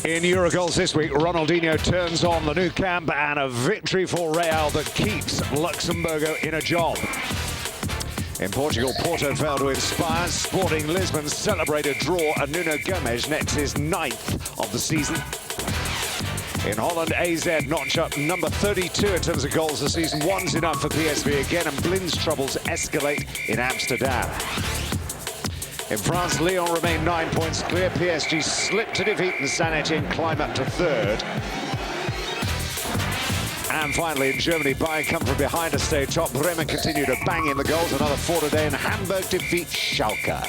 In Euro Goals this week, Ronaldinho turns on the new camp and a victory for Real that keeps Luxemburgo in a job. In Portugal, Porto failed to inspire. Sporting Lisbon celebrate a draw and Nuno Gomes nets his 9th of the season. In Holland, AZ notch up number 32 in terms of goals this season. One's enough for PSV again, and Blind's troubles escalate in Amsterdam. In France, Lyon remain 9 points clear. PSG slipped to defeat and Saint-Etienne climb up to 3rd. And finally, in Germany, Bayern come from behind to stay top. Bremen continue to bang in the goals. Another 4 today, and Hamburg defeats Schalke.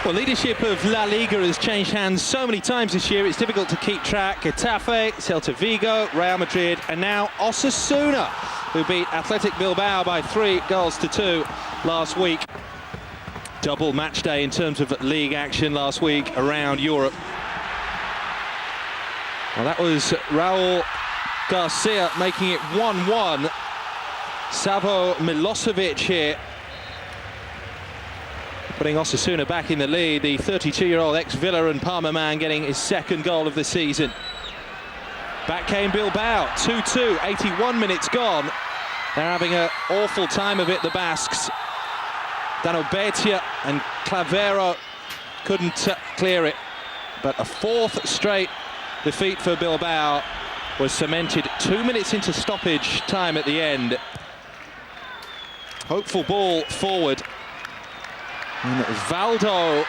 Well, leadership of La Liga has changed hands so many times this year, it's difficult to keep track. Getafe, Celta Vigo, Real Madrid, and now Osasuna, who beat Athletic Bilbao by 3-2 last week. Double match day in terms of league action last week around Europe. Well, that was Raul Garcia making it 1-1. Savo Milosevic here, putting Osasuna back in the lead. The 32-year-old ex-Villa and Parma man getting his 2nd goal of the season. Back came Bilbao, 2-2, 81 minutes gone. They're having an awful time of it, the Basques. Dano Betia and Clavero couldn't clear it, but a 4th straight defeat for Bilbao was cemented 2 minutes into stoppage time at the end. Hopeful ball forward. And Valdo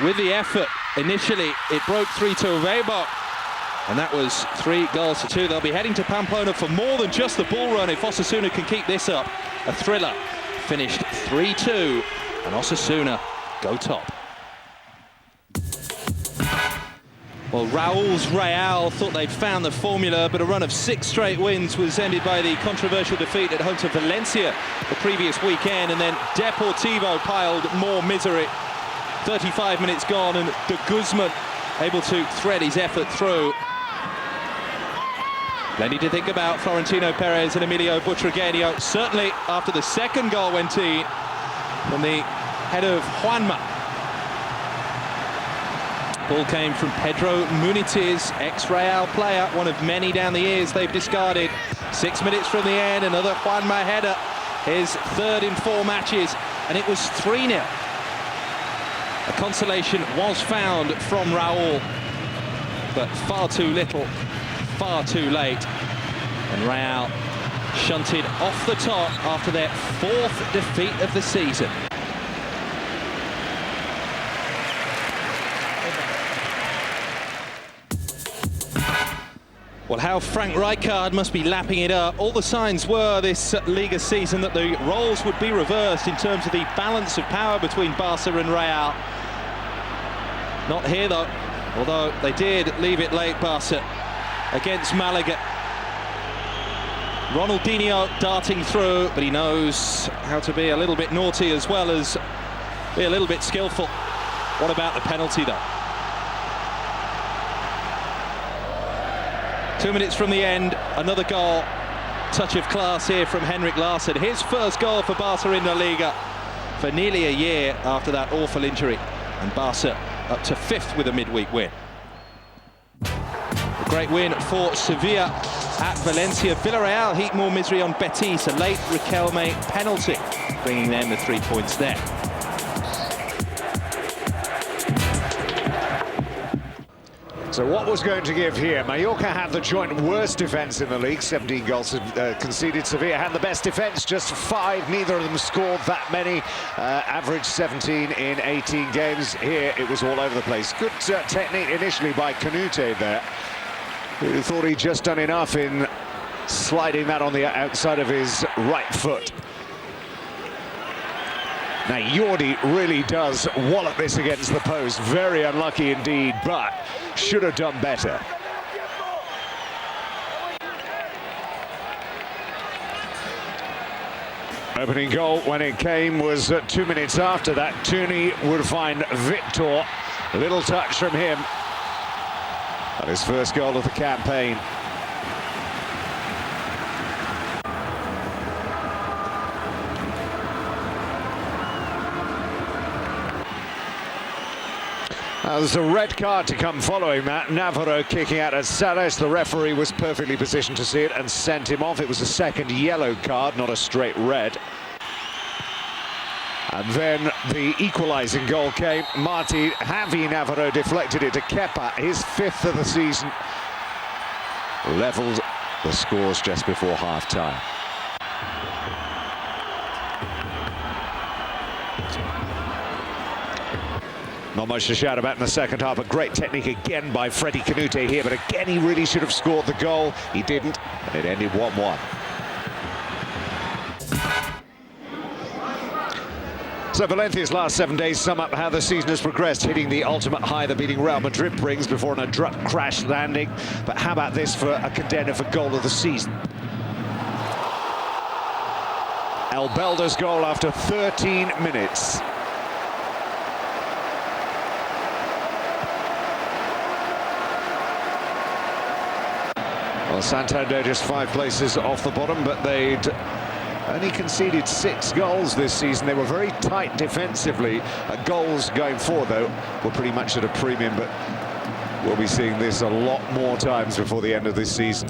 with the effort. Initially, it broke 3 to Weber, and that was 3-2. They'll be heading to Pamplona for more than just the ball run if Osasuna can keep this up. A thriller. Finished 3-2, and Osasuna go top. Well, Raul's Real thought they'd found the formula, but a run of 6 straight wins was ended by the controversial defeat at home to Valencia the previous weekend, and then Deportivo piled more misery. 35 minutes gone, and De Guzman able to thread his effort through. Plenty to think about Florentino Perez and Emilio Butragueño, certainly after the 2nd goal went in from the head of Juanma. Ball came from Pedro Muniz, ex-Real player, one of many down the years they've discarded. 6 minutes from the end, another Juanma header, his 3rd in 4 matches, and it was 3-0. A consolation was found from Raul, but far too little, far too late. And Real shunted off the top after their 4th defeat of the season. Well, how Frank Rijkaard must be lapping it up. All the signs were this Liga season that the roles would be reversed in terms of the balance of power between Barca and Real. Not here, though, although they did leave it late, Barca, against Malaga. Ronaldinho darting through, but he knows how to be a little bit naughty as well as be a little bit skillful. What about the penalty, though? 2 minutes from the end, another goal. Touch of class here from Henrik Larsson. His 1st goal for Barca in La Liga for nearly a year after that awful injury. And Barca up to 5th with a midweek win. A great win for Sevilla at Valencia. Villarreal heap more misery on Betis. A late Riquelme penalty, bringing them the 3 points there. So what was going to give here? Mallorca had the joint worst defence in the league, 17 goals conceded. Sevilla had the best defence, just 5. Neither of them scored that many. Average 17 in 18 games. Here it was all over the place. Good technique initially by Canute there, who thought he'd just done enough in sliding that on the outside of his right foot. Now Jordi really does wallop this against the post. Very unlucky indeed, but should have done better. Opening goal when it came was 2 minutes after that. Tooney would find Victor. A little touch from him. And his 1st goal of the campaign. There's a red card to come following that. Navarro kicking out at Salas. The referee was perfectly positioned to see it and sent him off. It was a second yellow card, not a straight red. And then the equalising goal came. Javi Navarro deflected it to Kepa, his 5th of the season. Levelled the scores just before half-time. Not much to shout about in the second half. A great technique again by Freddie Canute here, but again he really should have scored the goal. He didn't, and it ended 1-1. So Valencia's last 7 days sum up how the season has progressed, hitting the ultimate high that beating Real Madrid brings before an abrupt crash landing. But how about this for a contender for goal of the season? El Belda's goal after 13 minutes. Well, Santander just 5 places off the bottom, but they'd only conceded 6 goals this season. They were very tight defensively. Goals going forward, though, were pretty much at a premium, but we'll be seeing this a lot more times before the end of this season.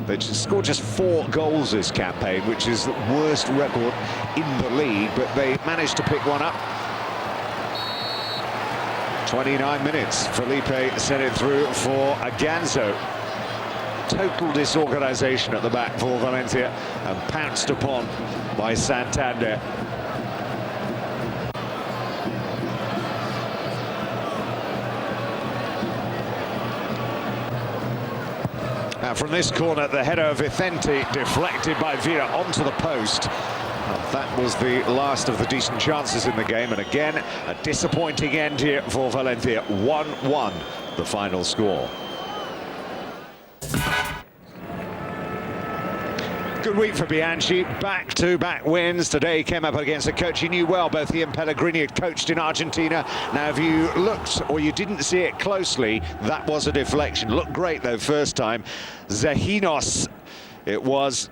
They scored just 4 goals this campaign, which is the worst record in the league, but they managed to pick one up. 29 minutes, Felipe sent it through for Aganzo. Total disorganisation at the back for Valencia and pounced upon by Santander. Now from this corner, the header of Vicente deflected by Villa onto the post. Well, that was the last of the decent chances in the game, and again a disappointing end here for Valencia. 1-1 the final score. Good week for Bianchi, back-to-back wins. Today came up against a coach he knew well. Both he and Pellegrini had coached in Argentina. Now, if you looked or you didn't see it closely, that was a deflection. Looked great, though, first time. Zejinos, it was.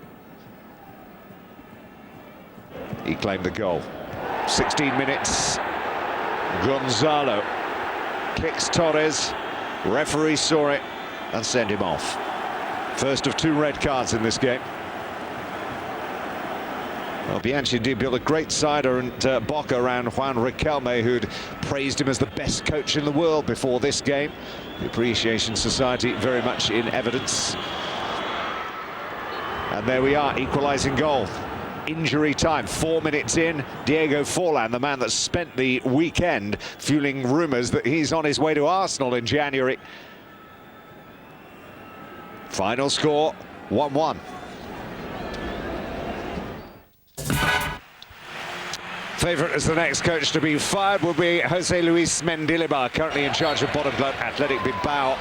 He claimed the goal. 16 minutes. Gonzalo kicks Torres. Referee saw it and sent him off. First of 2 red cards in this game. Well, Bianchi did build a great side and Boca around Juan Riquelme, who'd praised him as the best coach in the world before this game. The Appreciation Society very much in evidence. And there we are, equalising goal. Injury time, 4 minutes in. Diego Forlan, the man that spent the weekend fueling rumours that he's on his way to Arsenal in January. Final score, 1-1. Favourite as the next coach to be fired will be Jose Luis Mendilibar, currently in charge of bottom club Athletic Bilbao.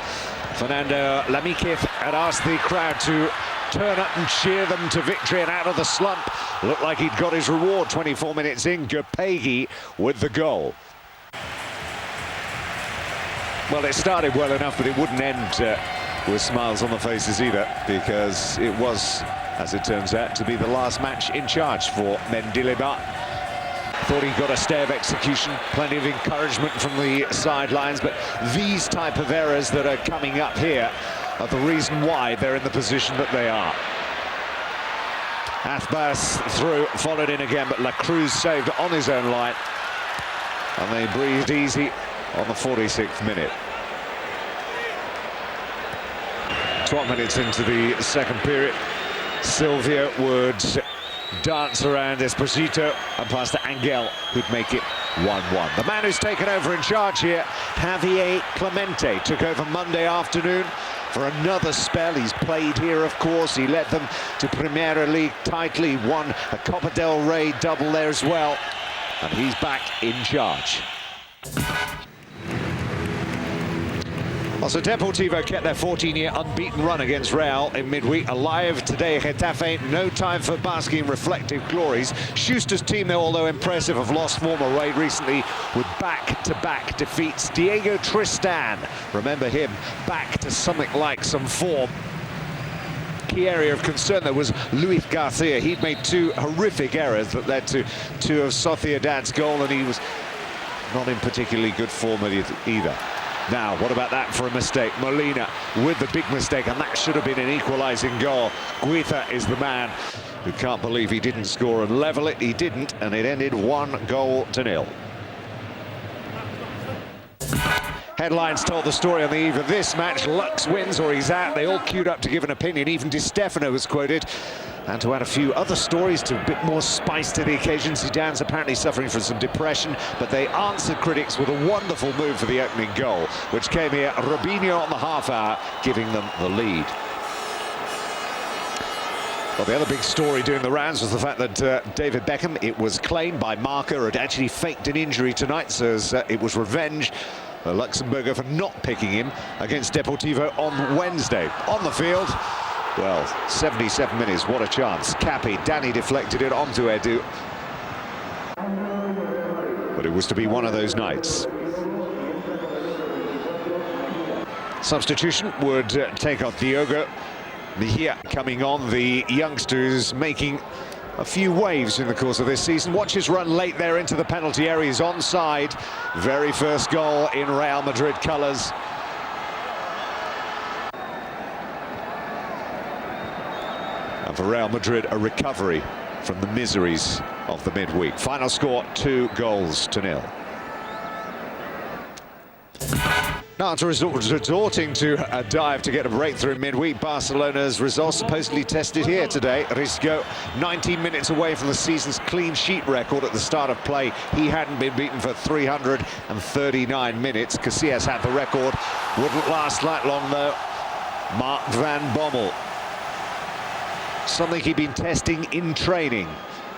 Fernando Lamiquez had asked the crowd to turn up and cheer them to victory and out of the slump. Looked like he'd got his reward 24 minutes in. Gurpegi with the goal. Well, it started well enough, but it wouldn't end with smiles on the faces either, because it was, as it turns out, to be the last match in charge for Mendilibar. Thought he got a stay of execution, plenty of encouragement from the sidelines, but these type of errors that are coming up here are the reason why they're in the position that they are. Athbas through, followed in again, but La Cruz saved on his own line, and they breathed easy on the 46th minute. 12 minutes into the second period, Silvio would dance around Esposito and pass to Angel, who'd make it 1-1. The man who's taken over in charge here, Javier Clemente, took over Monday afternoon for another spell. He's played here, of course. He led them to Primera League title. He won a Copa del Rey double there as well. And he's back in charge. Also, Deportivo kept their 14-year unbeaten run against Real in midweek alive today. Getafe, no time for basking in reflective glories. Schuster's team, though, although impressive, have lost form away recently with back-to-back defeats. Diego Tristan, remember him, back to something like some form. Key area of concern, though, was Luis Garcia. He'd made 2 horrific errors that led to 2 of Sociedad's goal, and he was not in particularly good form either. Now, what about that for a mistake? Molina with the big mistake, and that should have been an equalising goal. Guita is the man who can't believe he didn't score and level it. He didn't, and it ended 1-0. Headlines told the story on the eve of this match. Lux wins or he's out. They all queued up to give an opinion. Even Di Stefano was quoted. And to add a few other stories to a bit more spice to the occasion, Zidane's apparently suffering from some depression, but they answered critics with a wonderful move for the opening goal, which came here. Robinho on the half hour, giving them the lead. Well, the other big story doing the rounds was the fact that David Beckham, it was claimed by Marca, had actually faked an injury tonight, so it was revenge. The Luxembourger for not picking him against Deportivo on Wednesday. On the field, well, 77 minutes, what a chance. Capi, Danny deflected it onto Edu. But it was to be one of those nights. Substitution would take off Diogo. Mejia coming on, the youngsters making a few waves in the course of this season. Watch his run late there into the penalty area. He's onside. Very first goal in Real Madrid colours. And for Real Madrid, a recovery from the miseries of the midweek. Final score, 2-0. Now, after resorting to a dive to get a breakthrough midweek, Barcelona's results supposedly tested here today. Risco, 19 minutes away from the season's clean sheet record at the start of play. He hadn't been beaten for 339 minutes. Casillas had the record. Wouldn't last that long, though. Mark van Bommel. Something he'd been testing in training.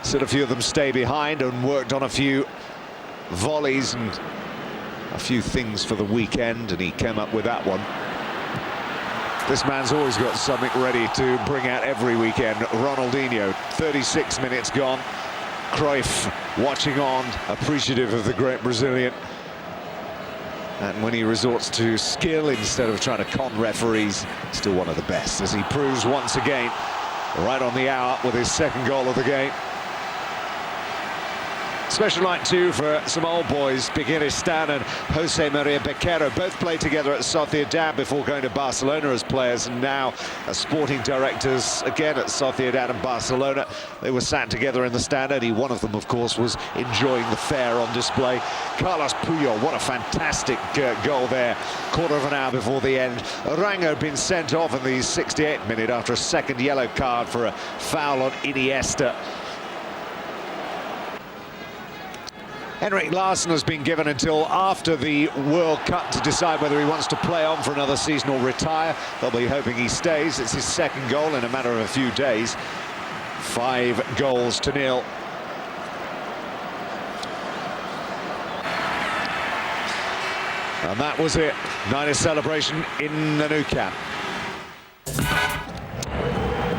Said a few of them stay behind and worked on a few volleys and a few things for the weekend, and he came up with that one. This man's always got something ready to bring out every weekend. Ronaldinho, 36 minutes gone. Cruyff watching on, appreciative of the great Brazilian. And when he resorts to skill instead of trying to con referees, still one of the best, as he proves once again, right on the hour with his second goal of the game. Special night too for some old boys, Pigueristan and Jose Maria Becerra. Both played together at Sociedad before going to Barcelona as players, and now as sporting directors again at Sociedad and Barcelona. They were sat together in the stand. Only one of them, of course, was enjoying the fare on display. Carlos Puyol, what a fantastic goal there. Quarter of an hour before the end. Arango had been sent off in the 68th minute after a second yellow card for a foul on Iniesta. Henrik Larsson has been given until after the World Cup to decide whether he wants to play on for another season or retire. They'll be hoping he stays. It's his second goal in a matter of a few days. 5-0. And that was it. Night of celebration in the Nou Camp.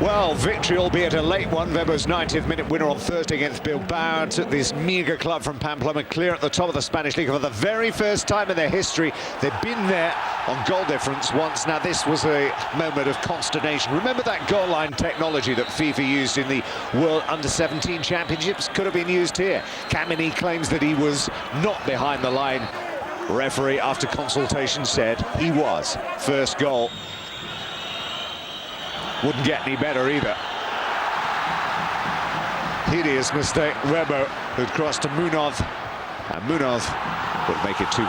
Well, victory, albeit a late one. Weber's 90th minute winner on Thursday against Bilbao took this meagre club from Pamplona clear at the top of the Spanish League for the very first time in their history. They've been there on goal difference once. Now, this was a moment of consternation. Remember that goal line technology that FIFA used in the World Under-17 Championships? Could have been used here. Kamini claims that he was not behind the line. Referee, after consultation, said he was. First goal. Wouldn't get any better either. Hideous mistake. Rebo, who'd crossed to Munoz, and Munoz would make it 2-0.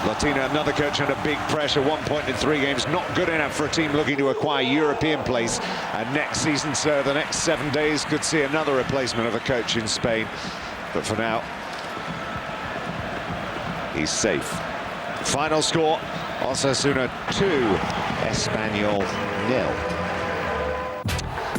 Latina, another coach under big pressure. 1 point in 3 games, not good enough for a team looking to acquire European place. And next season, so the next 7 days could see another replacement of a coach in Spain. But for now, he's safe. Final score, Osasuna 2, Espanyol 0.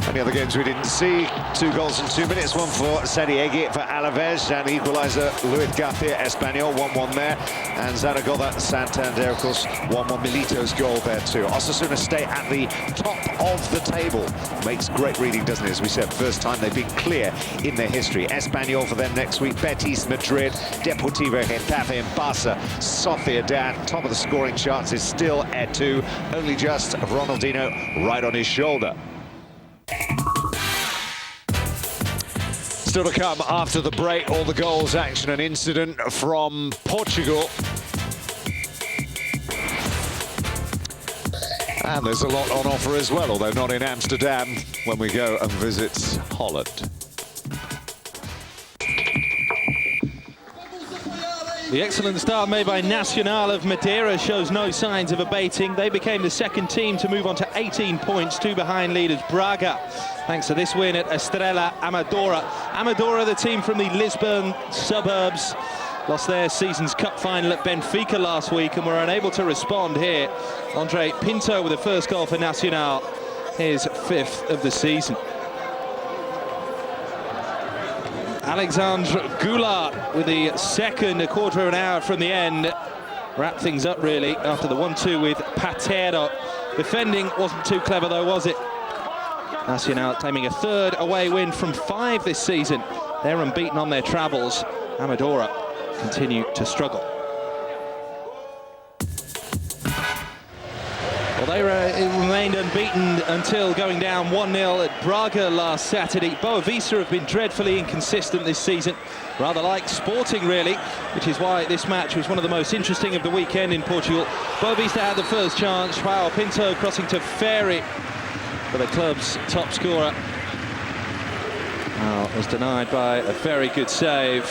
And the other games we didn't see, 2 goals in 2 minutes, one for Sadiegui for Alaves, and equaliser Luis Garcia, Espanyol, 1-1 there. And Zaragoza, Santander, of course, 1-1, Milito's goal there too. Osasuna stay at the top of the table. Makes great reading, doesn't it? As we said, first time they've been clear in their history. Espanyol for them next week, Betis, Madrid, Deportivo, Getafe and Barca. Sociedad, top of the scoring charts is still Edu, only just Ronaldinho right on his shoulder. Still to come after the break, all the goals, action and incident from Portugal. And there's a lot on offer as well, although not in Amsterdam, when we go and visit Holland. The excellent start made by Nacional of Madeira shows no signs of abating. They became the second team to move on to 18 points, 2 behind leaders Braga, thanks to this win at Estrela Amadora. Amadora, the team from the Lisbon suburbs, lost their season's cup final at Benfica last week and were unable to respond here. Andre Pinto with the first goal for Nacional, his 5th of the season. Alexandre Goulart with the second, a quarter of an hour from the end. Wrapped things up really after the 1-2 with Patero. Defending wasn't too clever though, was it? Nacional claiming a 3rd away win from 5 this season. They're unbeaten on their travels. Amadora continue to struggle. Well, they remained unbeaten until going down 1-0 at Braga last Saturday. Boavista have been dreadfully inconsistent this season, rather like Sporting really, which is why this match was one of the most interesting of the weekend in Portugal. Boavista had the first chance, João Pinto crossing to Ferry for the club's top scorer. Well, it was denied by a very good save.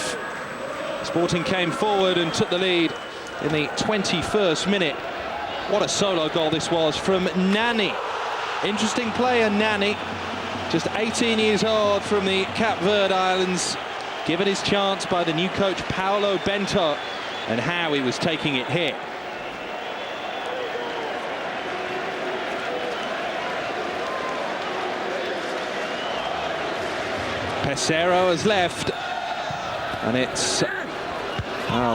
Sporting came forward and took the lead in the 21st minute. What a solo goal this was from Nani. Interesting player, Nani. Just 18 years old from the Cape Verde Islands. Given his chance by the new coach, Paulo Bento, and how he was taking it here. Pesero has left, and it's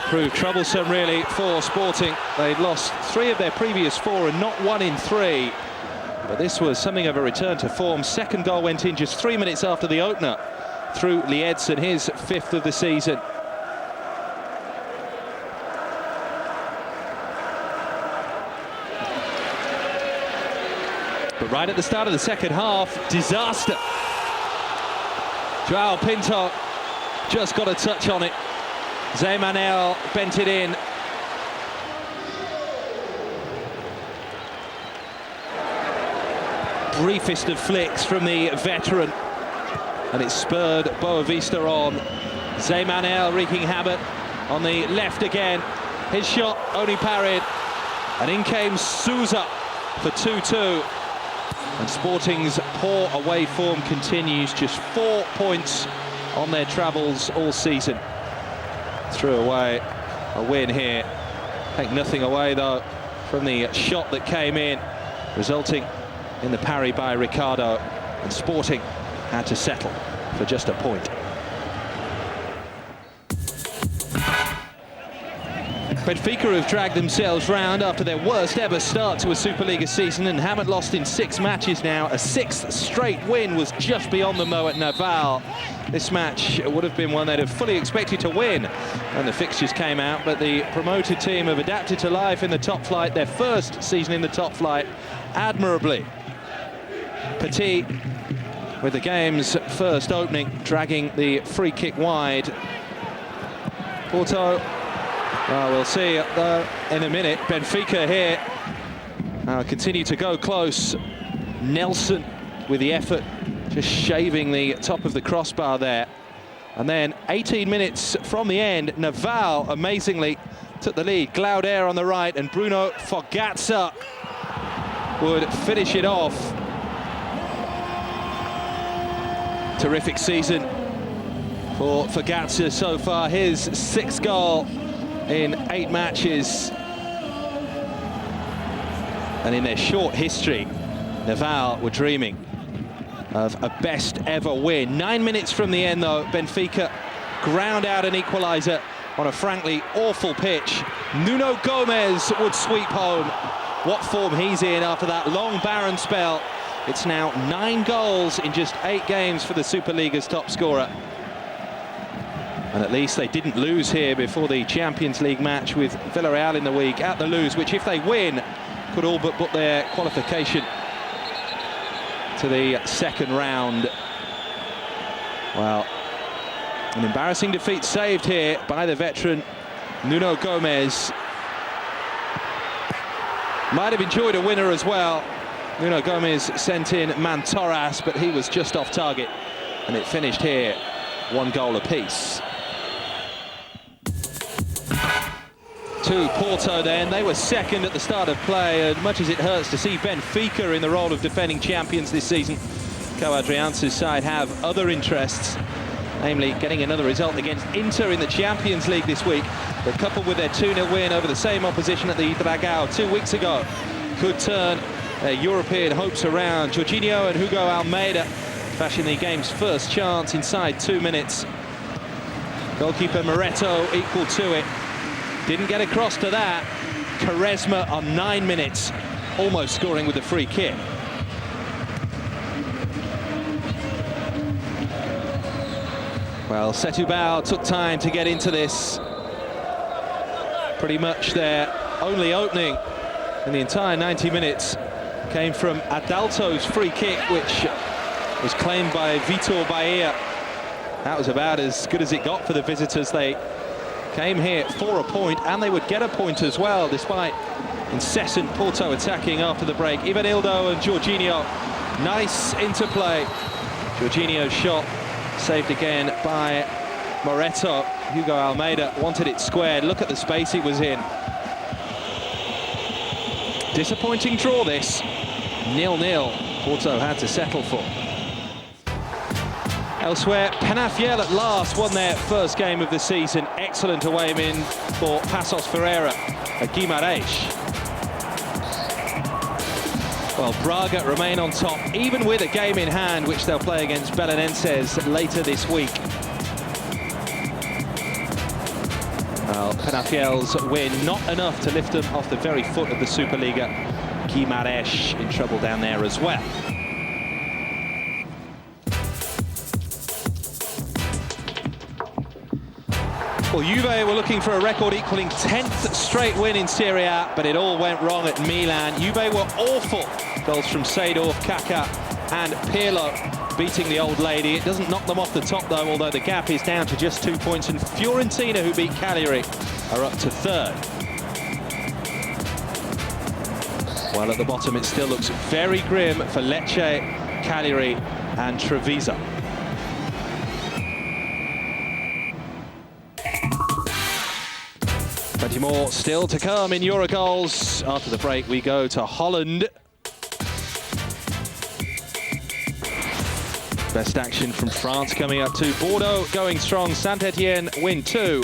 proved troublesome really for Sporting. They'd lost 3 of their previous 4 and not 1 in 3. But this was something of a return to form. Second goal went in just 3 minutes after the opener through Liedson, his 5th of the season. But right at the start of the second half, disaster. João Pinto just got a touch on it. Zé Manuel bent it in. Briefest of flicks from the veteran, and it spurred Boavista on. Zé Manuel wreaking havoc on the left again. His shot only parried, and in came Sousa for 2-2. And Sporting's poor away form continues, just 4 points on their travels all season. Threw away a win here. Take nothing away though from the shot that came in, resulting in the parry by Ricardo, and Sporting had to settle for just a point. Benfica have dragged themselves round after their worst ever start to a Superliga season and haven't lost in 6 matches now. A 6th straight win was just beyond them though at Naval. This match would have been one they'd have fully expected to win when the fixtures came out, but the promoted team have adapted to life in the top flight, their first season in the top flight, admirably. Petit, with the game's first opening, dragging the free kick wide. Porto, well, we'll see in a minute. Benfica here continue to go close. Nelson with the effort, just shaving the top of the crossbar there. And then 18 minutes from the end, Naval amazingly took the lead. Glauder on the right, and Bruno Fogazza would finish it off. Terrific season for Fogazza so far, his 6th goal in 8 matches. And in their short history, Naval were dreaming of a best ever win. 9 minutes from the end though, Benfica ground out an equaliser on a frankly awful pitch. Nuno Gomes would sweep home. What form he's in after that long barren spell. It's now 9 goals in just 8 games for the Superliga's top scorer. And at least they didn't lose here before the Champions League match with Villarreal in the week at the Luz, which if they win could all but book their qualification to the second round. Well, An embarrassing defeat saved here by the veteran Nuno Gomes. Might have enjoyed a winner as well. Nuno Gomes sent in Mantorras, but he was just off target. And it finished here, 1 goal apiece. To Porto then, they were second at the start of play, and much as it hurts to see Benfica in the role of defending champions this season, Coadriance's side have other interests, namely getting another result against Inter in the Champions League this week, but coupled with their 2-0 win over the same opposition at the Dragao 2 weeks ago, could turn their European hopes around. Jorginho and Hugo Almeida fashion the game's first chance inside 2 minutes. Goalkeeper Moreto equal to it. Didn't get across to that. Quaresma on 9 minutes, almost scoring with a free kick. Well, Setúbal took time to get into this. Pretty much their only opening in the entire 90 minutes came from Adalto's free kick, which was claimed by Vitor Bahia. That was about as good as it got for the visitors. They came here for a point, and they would get a point as well, despite incessant Porto attacking after the break. Ivanildo and Jorginho, nice interplay. Jorginho's shot saved again by Moreto. Hugo Almeida wanted it squared. Look at the space he was in. Disappointing draw this. 0-0. Porto had to settle for. Elsewhere, Penafiel at last won their first game of the season. Excellent away win for Passos Ferreira at Guimarães. Well, Braga remain on top, even with a game in hand, which they'll play against Belenenses later this week. Well, Penafiel's win, not enough to lift them off the very foot of the Superliga. Guimarães in trouble down there as well. Well, Juve were looking for a record-equaling 10th straight win in Serie A, but it all went wrong at Milan. Juve were awful. Goals from Seedorf, Kaká and Pirlo beating the old lady. It doesn't knock them off the top, though, although the gap is down to just 2 points. And Fiorentina, who beat Cagliari, are up to 3rd. Well, at the bottom, it still looks very grim for Lecce, Cagliari and Treviso. Plenty more still to come in Euro goals. After the break, we go to Holland. Best action from France coming up too. Bordeaux going strong. Saint-Etienne win 2.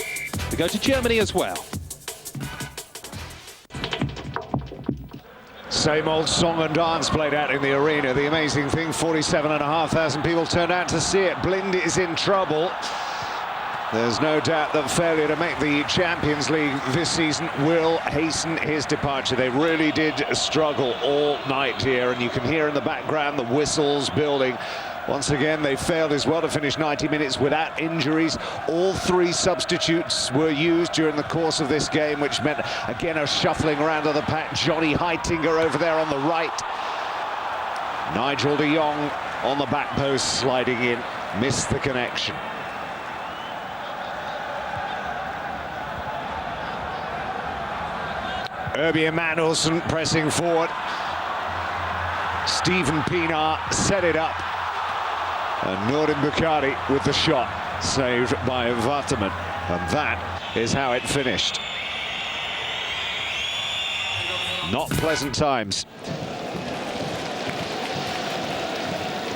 We go to Germany as well. Same old song and dance played out in the arena. The amazing thing, 47,500 people turned out to see it. Blind is in trouble. There's no doubt that failure to make the Champions League this season will hasten his departure. They really did struggle all night here, and you can hear in the background the whistles building. Once again, they failed as well to finish 90 minutes without injuries. All 3 substitutes were used during the course of this game, which meant, again, a shuffling around of the pack. Johnny Heitinger over there on the right. Nigel de Jong on the back post, sliding in, missed the connection. Herbie Emanuelson pressing forward. Stephen Pienaar set it up. And Nordin Bukhari with the shot, saved by Waterman. And that is how it finished. Not pleasant times.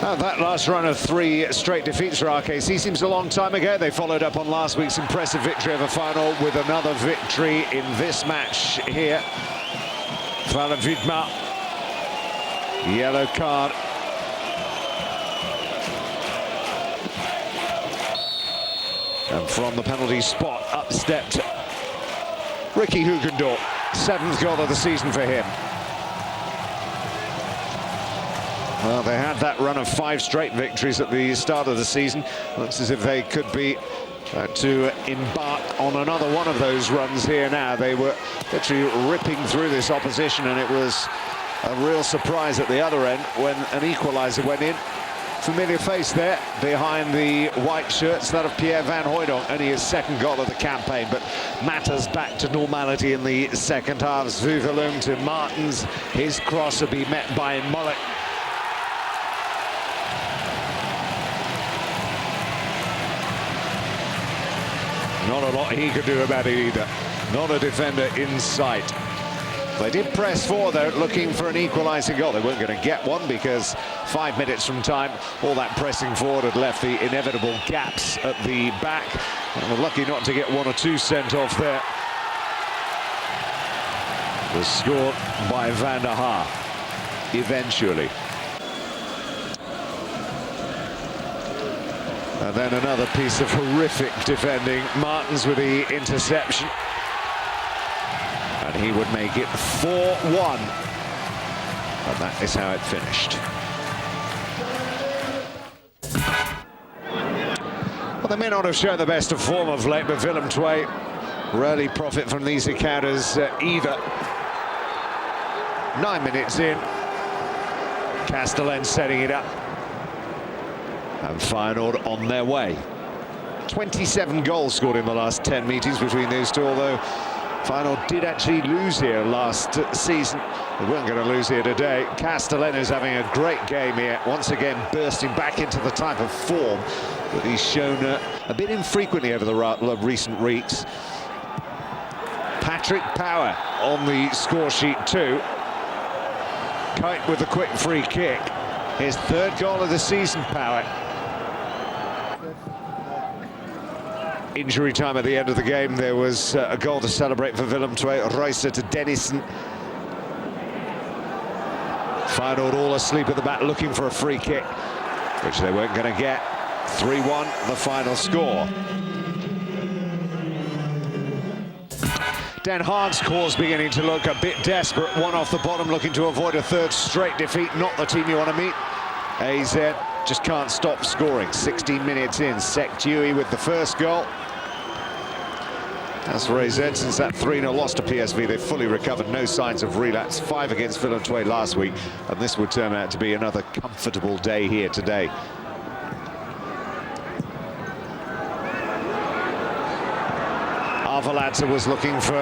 Now, that last run of 3 straight defeats for RKC seems a long time ago. They followed up on last week's impressive victory over final with another victory in this match here. Van Widmer, yellow card. And from the penalty spot, up stepped Ricky Hugendorf. 7th goal of the season for him. Well, they had that run of 5 straight victories at the start of the season. Looks as if they could be to embark on another one of those runs here now. They were literally ripping through this opposition, and it was a real surprise at the other end when an equaliser went in familiar face there behind the white shirts, that of Pierre van Hooijdonk, only his second goal of the campaign, but matters back to normality in the second half. Zvuvelum to Martens, his cross will be met by Mullet. Not a lot he could do about it either. Not a defender in sight. They did press forward, though, looking for an equalising goal. They weren't going to get one because 5 minutes from time, all that pressing forward had left the inevitable gaps at the back. And were lucky not to get 1 or 2 sent off there. Was scored by Van der Haar, eventually. And then another piece of horrific defending. Martens with the interception. And he would make it 4-1. And that is how it finished. Well, they may not have shown the best of form of late, but Willem II rarely profit from these encounters either. 9 minutes in. Castellan setting it up. And Feyenoord on their way. 27 goals scored in the last 10 meetings between these two, although Feyenoord did actually lose here last season. They weren't going to lose here today. Castellan is having a great game here, once again bursting back into the type of form that he's shown a bit infrequently over the recent weeks. Patrick Power on the score sheet too. Kite with a quick free kick. His third goal of the season, Power. Injury time at the end of the game. There was a goal to celebrate for Willem II. Reuser to Dennison. Feyenoord all asleep at the back, looking for a free kick, which they weren't going to get. 3-1, the final score. Den Haag's cause beginning to look a bit desperate. One off the bottom, looking to avoid a third straight defeat. Not the team you want to meet. AZ just can't stop scoring. 16 minutes in, Sek Dewey with the first goal. As for AZ, since that 3-0 loss to PSV, they've fully recovered, no signs of relapse. 5 against Willem II last week, and this would turn out to be another comfortable day here today. Arveladze was looking for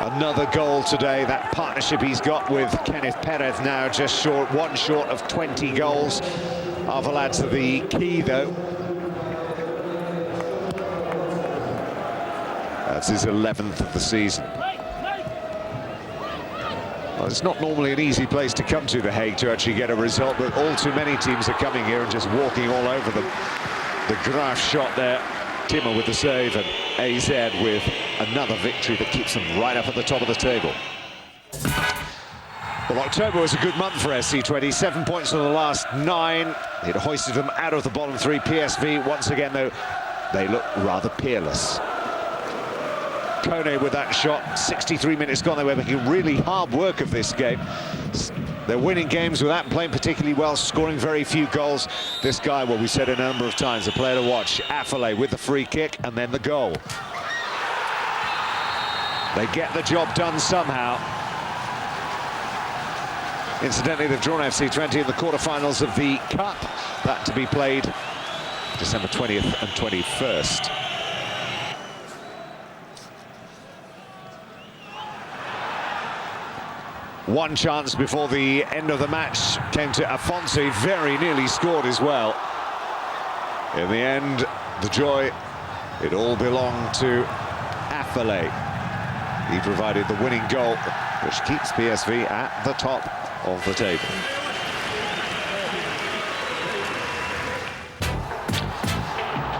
another goal today. That partnership he's got with Kenneth Perez now just short, 1 short of 20 goals. Arveladze the key, though. That's his 11th of the season. Well, it's not normally an easy place to come to, The Hague, to actually get a result, but all too many teams are coming here and just walking all over them. The Graaf shot there, Timmer with the save, and AZ with another victory that keeps them right up at the top of the table. Well, October was a good month for SC20, 7 points in the last 9. It hoisted them out of the bottom 3. PSV, once again, though, they look rather peerless. Kone with that shot, 63 minutes gone. They were making really hard work of this game. They're winning games without playing particularly well, scoring very few goals. This guy, well, we said a number of times, a player to watch. Affalay with the free kick and then the goal. They get the job done somehow. Incidentally, they've drawn FC20 in the quarterfinals of the Cup. That to be played December 20th and 21st. One chance before the end of the match came to Afonso, very nearly scored as well. In the end, the joy, it all belonged to Affalay. He provided the winning goal, which keeps PSV at the top of the table.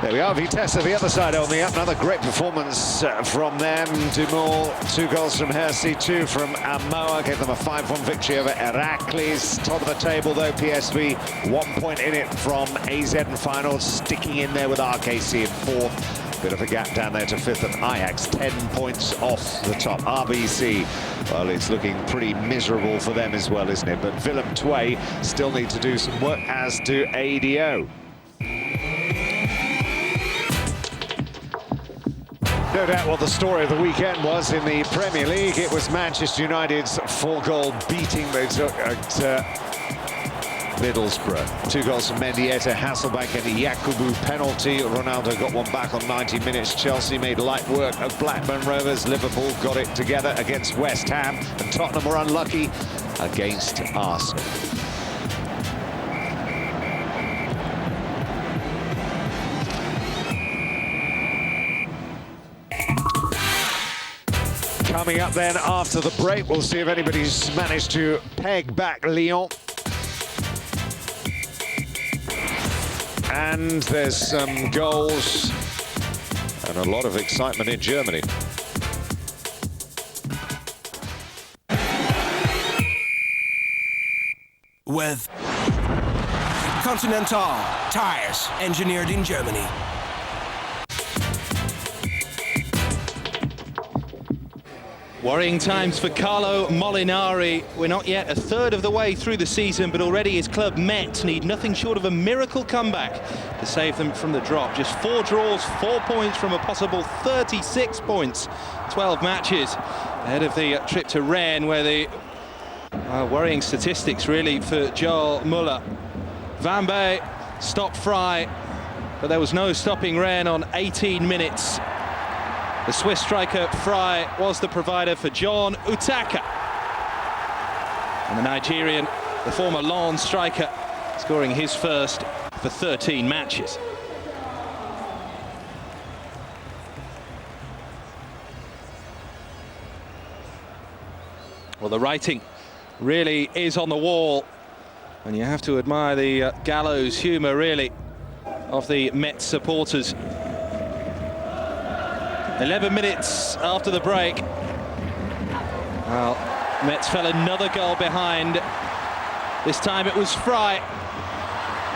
There we are, Vitesse the other side on the up. Another great performance from them. Dumont, 2 goals from Hersey, 2 from Amoa, gave them a 5-1 victory over Heracles. Top of the table though, PSV, 1 point in it from AZ and Feyenoord, sticking in there with RKC in 4th. Bit of a gap down there to 5th, and Ajax 10 points off the top. RBC, well, it's looking pretty miserable for them as well, isn't it? But Willem II still need to do some work, as do ADO. No doubt what the story of the weekend was in the Premier League. It was Manchester United's 4-goal beating they took at Middlesbrough. 2 goals from Mendieta, Hasselbank and Yakubu penalty. Ronaldo got one back on 90 minutes. Chelsea made light work of Blackburn Rovers. Liverpool got it together against West Ham. And Tottenham were unlucky against Arsenal. Coming up then after the break, we'll see if anybody's managed to peg back Lyon. And there's some goals and a lot of excitement in Germany. With Continental tires, engineered in Germany. Worrying times for Carlo Molinari. We're not yet a third of the way through the season, but already his club Metz need nothing short of a miracle comeback to save them from the drop. Just 4 draws, 4 points from a possible 36 points, 12 matches ahead of the trip to Rennes, where the worrying statistics really for Joel Muller. Van Bay stopped Fry, but there was no stopping Rennes on 18 minutes. The Swiss striker Fry was the provider for John Utaka. And the Nigerian, the former Lens striker, scoring his first for 13 matches. Well, the writing really is on the wall, and you have to admire the gallows humour, really, of the Metz supporters. 11 minutes after the break. Well, Metz fell another goal behind. This time it was Fry.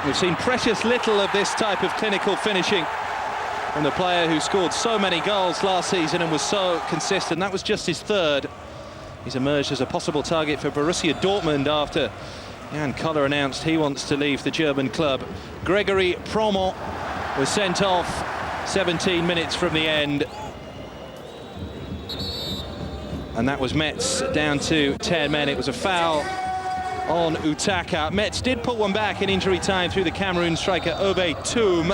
We've seen precious little of this type of clinical finishing from the player who scored so many goals last season and was so consistent. That was just his third. He's emerged as a possible target for Borussia Dortmund after Jan Koller announced he wants to leave the German club. Gregory Promont was sent off 17 minutes from the end. And that was Metz down to 10 men. It was a foul on Utaka. Metz did put one back in injury time through the Cameroon striker Obe Toum.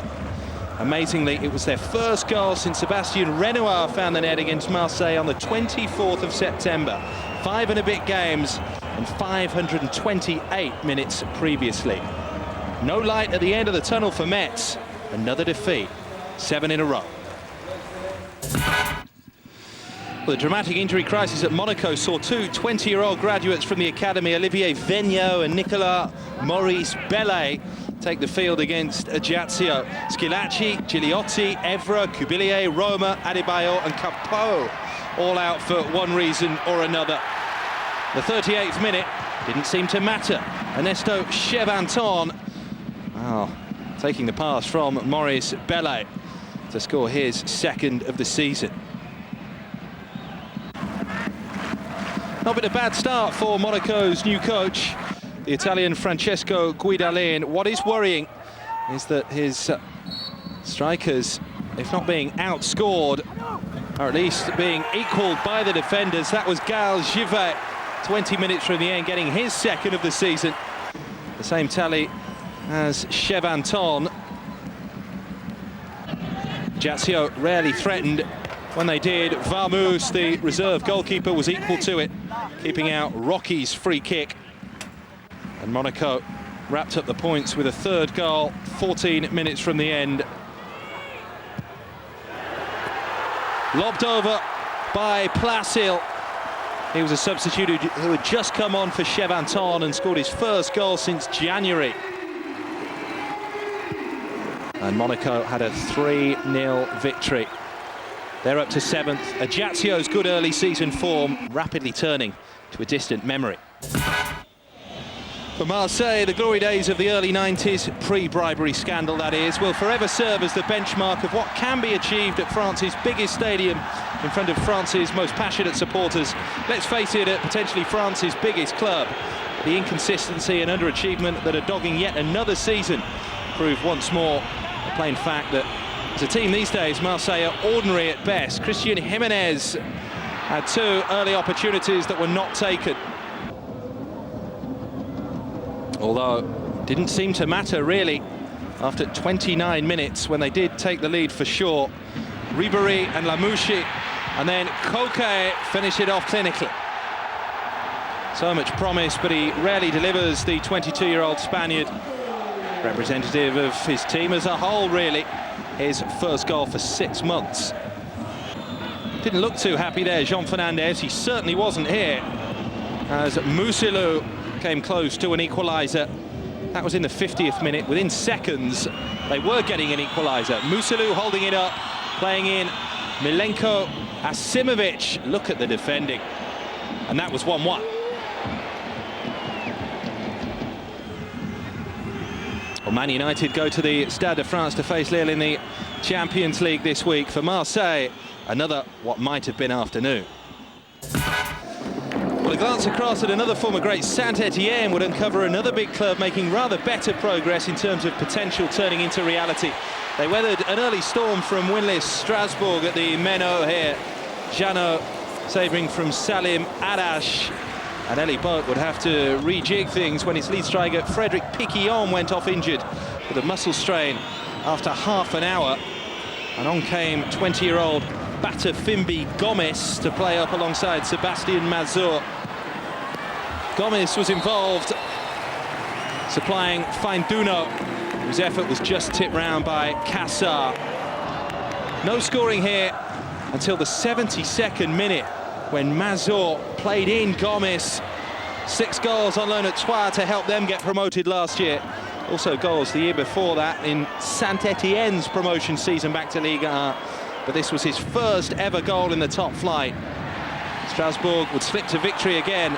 Amazingly, it was their first goal since Sebastien Renoir found the net against Marseille on the 24th of September. 5 and a bit games and 528 minutes previously. No light at the end of the tunnel for Metz. Another defeat, 7 in a row. Well, the dramatic injury crisis at Monaco saw 2 20-year-old graduates from the academy, Olivier Vigneault and Nicolas Maurice Bellet, take the field against Ajaccio. Schilacci, Gigliotti, Evra, Cubillier, Roma, Adebayo and Capo all out for one reason or another. The 38th minute didn't seem to matter. Ernesto Chevanton, taking the pass from Maurice Bellet to score his second of the season. Not been a bad start for Monaco's new coach, the Italian Francesco Guidalin. What is worrying is that his strikers, if not being outscored, are at least being equalled by the defenders. That was Gal Givet, 20 minutes from the end, getting his second of the season. The same tally as Chevanton. Ajaccio rarely threatened. When they did, Varmus, the reserve goalkeeper, was equal to it, keeping out Rocky's free kick. And Monaco wrapped up the points with a third goal, 14 minutes from the end. Lobbed over by Placil. He was a substitute who had just come on for Chevanton and scored his first goal since January. And Monaco had a 3-0 victory. They're up to 7th. Ajaccio's good early season form rapidly turning to a distant memory. For Marseille, the glory days of the early 90s, pre-bribery scandal that is, will forever serve as the benchmark of what can be achieved at France's biggest stadium in front of France's most passionate supporters. Let's face it, at potentially France's biggest club. The inconsistency and underachievement that are dogging yet another season prove once more the plain fact that as a team these days, Marseille are ordinary at best. Christian Jimenez had 2 early opportunities that were not taken. Although didn't seem to matter really after 29 minutes when they did take the lead for sure. Ribéry and Lamouchi, and then Koke finish it off clinically. So much promise, but he rarely delivers, the 22-year-old Spaniard. Representative of his team as a whole, really. His first goal for 6 months. Didn't look too happy there, Jean Fernandez. He certainly wasn't here, as Musilu came close to an equaliser. That was in the 50th minute. Within seconds, they were getting an equaliser. Musilu holding it up, playing in Milenko Asimovic. Look at the defending. And that was 1-1. Well, Man United go to the Stade de France to face Lille in the Champions League this week. For Marseille, another what might have been afternoon. Well, a glance across at another former great, Saint-Etienne, would uncover another big club making rather better progress in terms of potential turning into reality. They weathered an early storm from winless Strasbourg at the Menot here. Jeannot saving from Salim Adash. And Elie Boat would have to rejig things when his lead striker Frédéric Piquillon went off injured with a muscle strain after half an hour. And on came 20-year-old Batafimbi Gomes to play up alongside Sébastien Mazur. Gomes was involved, supplying Fainduno, whose effort was just tipped round by Kassar. No scoring here until the 72nd minute, when Mazur played in Gomes. 6 goals on loan at Troyes to help them get promoted last year. Also goals the year before that in Saint-Etienne's promotion season back to Ligue 1. But this was his first ever goal in the top flight. Strasbourg would slip to victory again.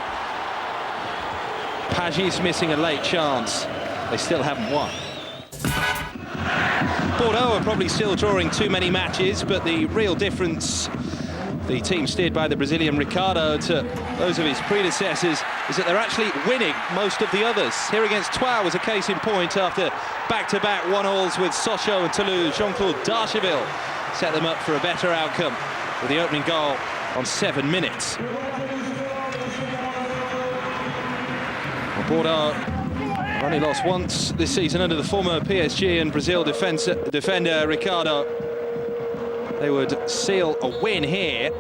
Pagis missing a late chance. They still haven't won. Bordeaux are probably still drawing too many matches, but the real difference, the team steered by the Brazilian Ricardo, to those of his predecessors, is that they're actually winning most of the others. Here against Troyes was a case in point after back-to-back 1-1s with Sochaux and Toulouse. Jean-Claude Darcheville set them up for a better outcome with the opening goal on 7 minutes. Well, Bordeaux have only lost once this season under the former PSG and Brazil defender Ricardo. They would seal a win here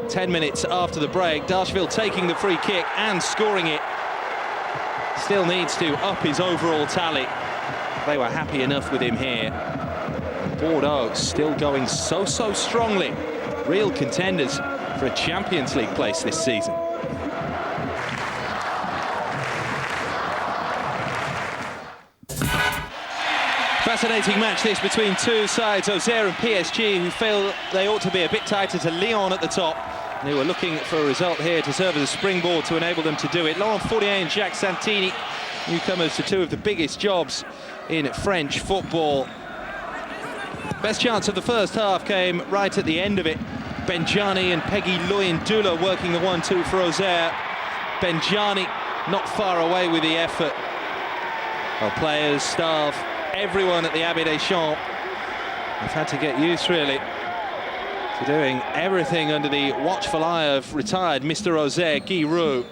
10 minutes after the break. Darcheville taking the free kick and scoring it. Still needs to up his overall tally. They were happy enough with him here. Bordeaux still going so strongly. Real contenders for a Champions League place this season. Fascinating match this between two sides, Auxerre and PSG, who feel they ought to be a bit tighter to Lyon at the top. They were looking for a result here to serve as a springboard to enable them to do it. Laurent Fournier and Jacques Santini, newcomers to two of the biggest jobs in French football. Best chance of the first half came right at the end of it. Benjani and Peggy Loyindula working the 1-2 for Auxerre. Benjani not far away with the effort. Well, players, staff, everyone at the Abbé Deschamps have had to get used, really, to doing everything under the watchful eye of retired Mr. Auxerre, Guy Roux.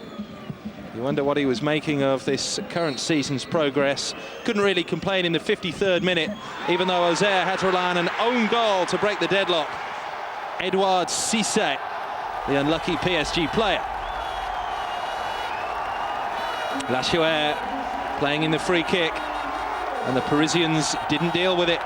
You wonder what he was making of this current season's progress. Couldn't really complain in the 53rd minute, even though Auxerre had to rely on an own goal to break the deadlock. Edouard Cissé, the unlucky PSG player. Lachouet playing in the free kick, and the Parisians didn't deal with it.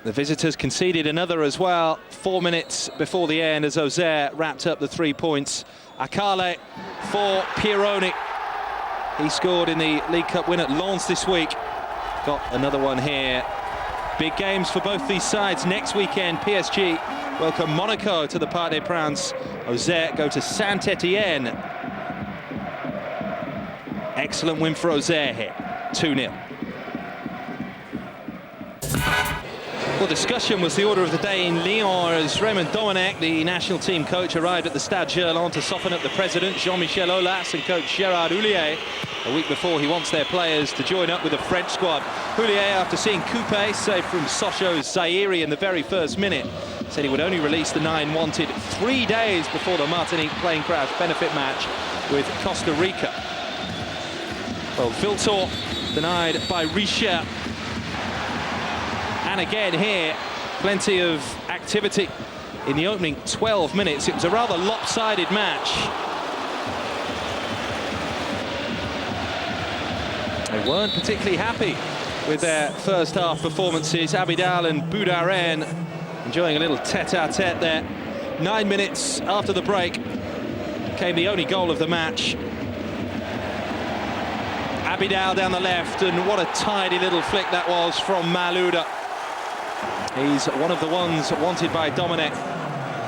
The visitors conceded another as well, 4 minutes before the end, as Auxerre wrapped up the 3 points. Akale for Pieroni. He scored in the League Cup win at Lens this week. Got another one here. Big games for both these sides. Next weekend, PSG welcome Monaco to the Parc des Princes. Auxerre go to Saint-Etienne. Excellent win for Auxerre here, 2-0. Well, discussion was the order of the day in Lyon as Raymond Domenech, the national team coach, arrived at the Stade Gerland to soften up the president, Jean-Michel Aulas, and coach Gérard Houllier. A week before, he wants their players to join up with the French squad. Houllier, after seeing Coupé saved from Sochaux's Zaïri in the very first minute, said he would only release the 9 wanted 3 days before the Martinique plane crash benefit match with Costa Rica. Well, Viltor denied by Richer. And again here, plenty of activity in the opening 12 minutes. It was a rather lopsided match. They weren't particularly happy with their first half performances. Abidal and Boudaren enjoying a little tete-a-tete there. 9 minutes after the break came the only goal of the match. Abidal down the left, and what a tidy little flick that was from Malouda. He's one of the ones wanted by Dominic.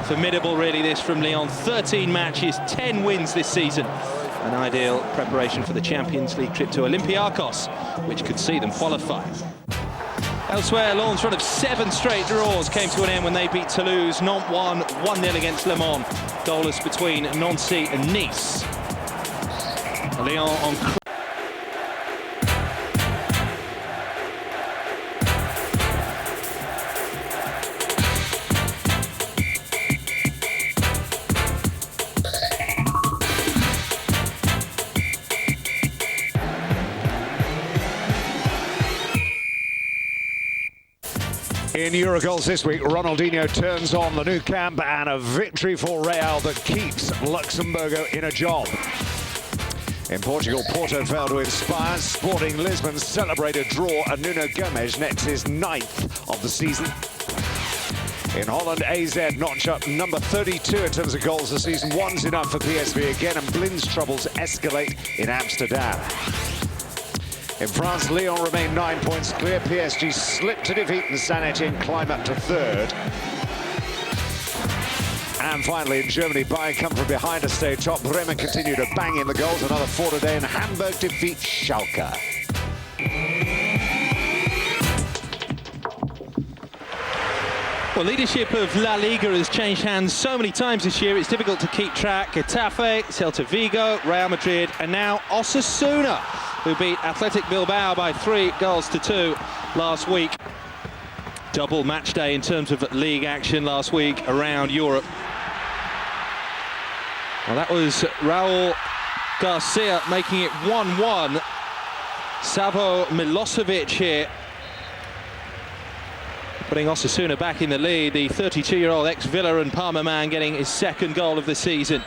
Formidable, really, this from Lyon. 13 matches, 10 wins this season. An ideal preparation for the Champions League trip to Olympiacos, which could see them qualify. Elsewhere, Lyon's run of 7 straight draws came to an end when they beat Toulouse. Nantes won 1-0 against Le Mans. Goalless between Nancy and Nice. Lyon on... In Euro Goals this week, Ronaldinho turns on the new camp and a victory for Real that keeps Luxemburgo in a job. In Portugal, Porto fell to inspire. Sporting Lisbon celebrated draw and Nuno Gomes nets his 9th of the season. In Holland, AZ notch up number 32 in terms of goals this season. One's enough for PSV again, and Blind's troubles escalate in Amsterdam. In France, Lyon remain 9 points clear. PSG slipped to defeat and Saint Etienne climb up to 3rd. And finally, in Germany, Bayern come from behind to stay top. Bremen continue to bang in the goals. Another 4 today, and Hamburg defeat Schalke. Well, leadership of La Liga has changed hands so many times this year, it's difficult to keep track. Getafe, Celta Vigo, Real Madrid, and now Osasuna, who beat Athletic Bilbao by 3-2 last week. Double match day in terms of league action last week around Europe. Well, that was Raul Garcia making it 1-1. Savo Milosevic here, putting Osasuna back in the lead. The 32-year-old ex-Villa and Parma man getting his 2nd goal of the season.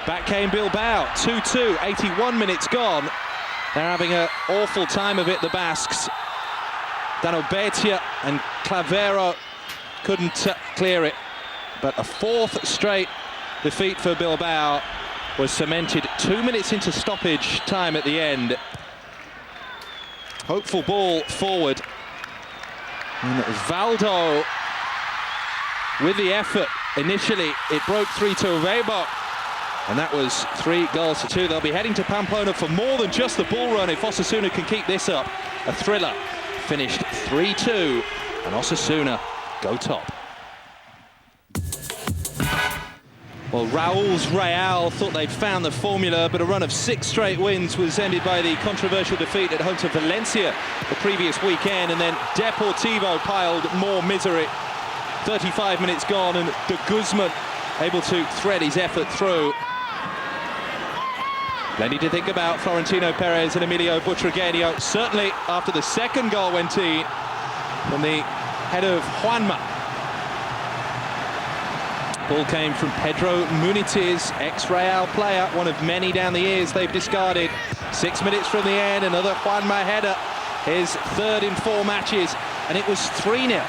Back came Bilbao, 2-2, 81 minutes gone. They're having an awful time of it, the Basques. Dano Betia and Clavero couldn't clear it. But a 4th straight defeat for Bilbao was cemented 2 minutes into stoppage time at the end. Hopeful ball forward. And Valdo with the effort. Initially, it broke 3 to Weber. And that was 3-2. They'll be heading to Pamplona for more than just the ball run if Osasuna can keep this up. A thriller. Finished 3-2, and Osasuna go top. Well, Raul's Real thought they'd found the formula, but a run of 6 straight wins was ended by the controversial defeat at home to Valencia the previous weekend, and then Deportivo piled more misery. 35 minutes gone, and de Guzman able to thread his effort through. Plenty to think about, Florentino Perez and Emilio Butragueño. Certainly after the 2nd goal went in from the head of Juanma. Ball came from Pedro Muniz, ex-Real player, one of many down the years they've discarded. 6 minutes from the end, another Juanma header, his 3rd in 4 matches, and it was 3-0.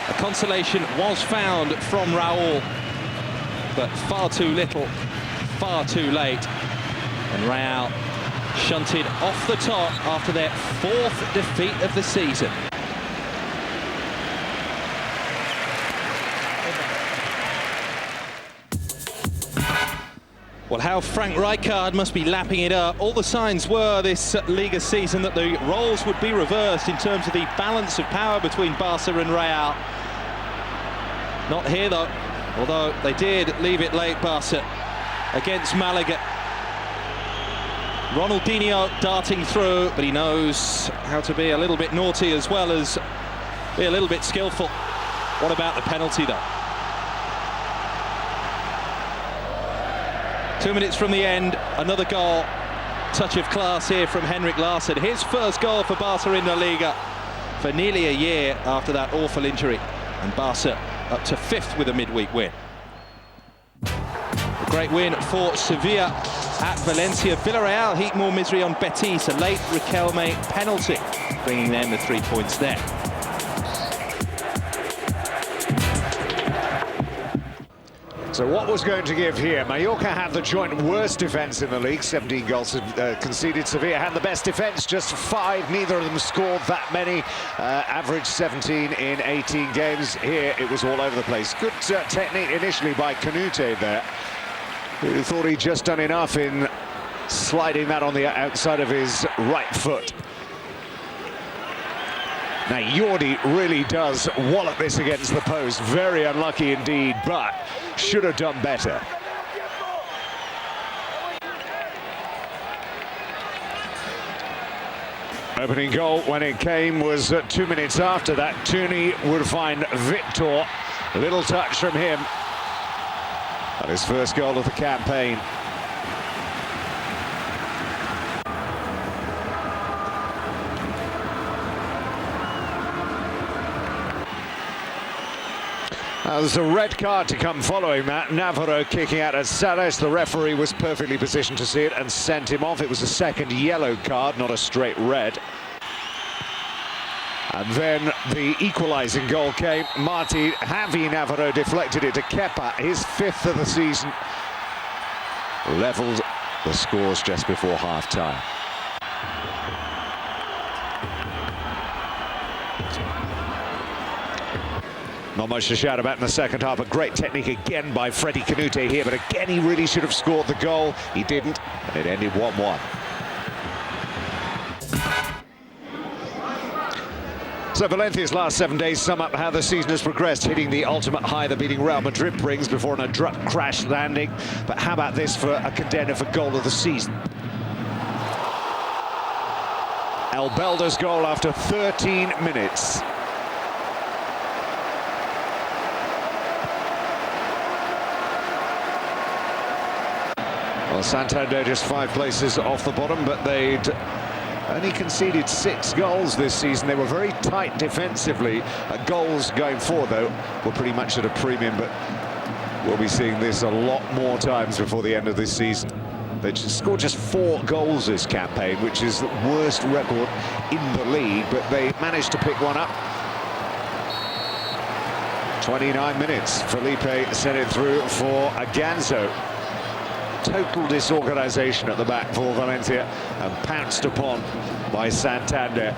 A consolation was found from Raul, but far too little, far too late. And Real shunted off the top after their 4th defeat of the season. Well, how Frank Rijkaard must be lapping it up. All the signs were this Liga season that the roles would be reversed in terms of the balance of power between Barca and Real. Not here, though, although they did leave it late, Barca, against Malaga. Ronaldinho darting through, but he knows how to be a little bit naughty as well as be a little bit skillful. What about the penalty, though? 2 minutes from the end, another goal touch of class here from Henrik Larsson. His first goal for Barca in La Liga for nearly a year after that awful injury. And Barca up to 5th with a midweek win. A great win for Sevilla at Valencia. Villarreal heap more misery on Betis. A late Riquelme penalty, bringing them the 3 points there. So what was going to give here? Mallorca had the joint worst defence in the league, 17 goals conceded. Sevilla had the best defence, just 5. Neither of them scored that many. Average 17 in 18 games. Here it was all over the place. Good technique initially by Canute there, who thought he'd just done enough in sliding that on the outside of his right foot. Now Jordi really does wallop this against the post. Very unlucky indeed, but should have done better. Opening goal when it came was 2 minutes after that. Tooney would find Victor. Little touch from him. And his first goal of the campaign. There's a red card to come following that. Navarro kicking out at Salas. The referee was perfectly positioned to see it and sent him off. It was a second yellow card, not a straight red. And then the equalising goal came. Javi Navarro deflected it to Kepa, his 5th of the season. Levelled the scores just before half-time. Not much to shout about in the second half. A great technique again by Freddie Canute here, but again he really should have scored the goal. He didn't, and it ended 1-1. So Valencia's last 7 days sum up how the season has progressed, hitting the ultimate high that beating Real Madrid brings before an abrupt crash landing. But how about this for a contender for goal of the season? El Belda's goal after 13 minutes. Well, Santander just 5 places off the bottom, but they'd only conceded 6 goals this season. They were very tight defensively. Goals going forward, though, were pretty much at a premium, but we'll be seeing this a lot more times before the end of this season. They scored just 4 goals this campaign, which is the worst record in the league, but they managed to pick one up. 29 minutes, Felipe sent it through for Aganzo. Total disorganisation at the back for Valencia and pounced upon by Santander.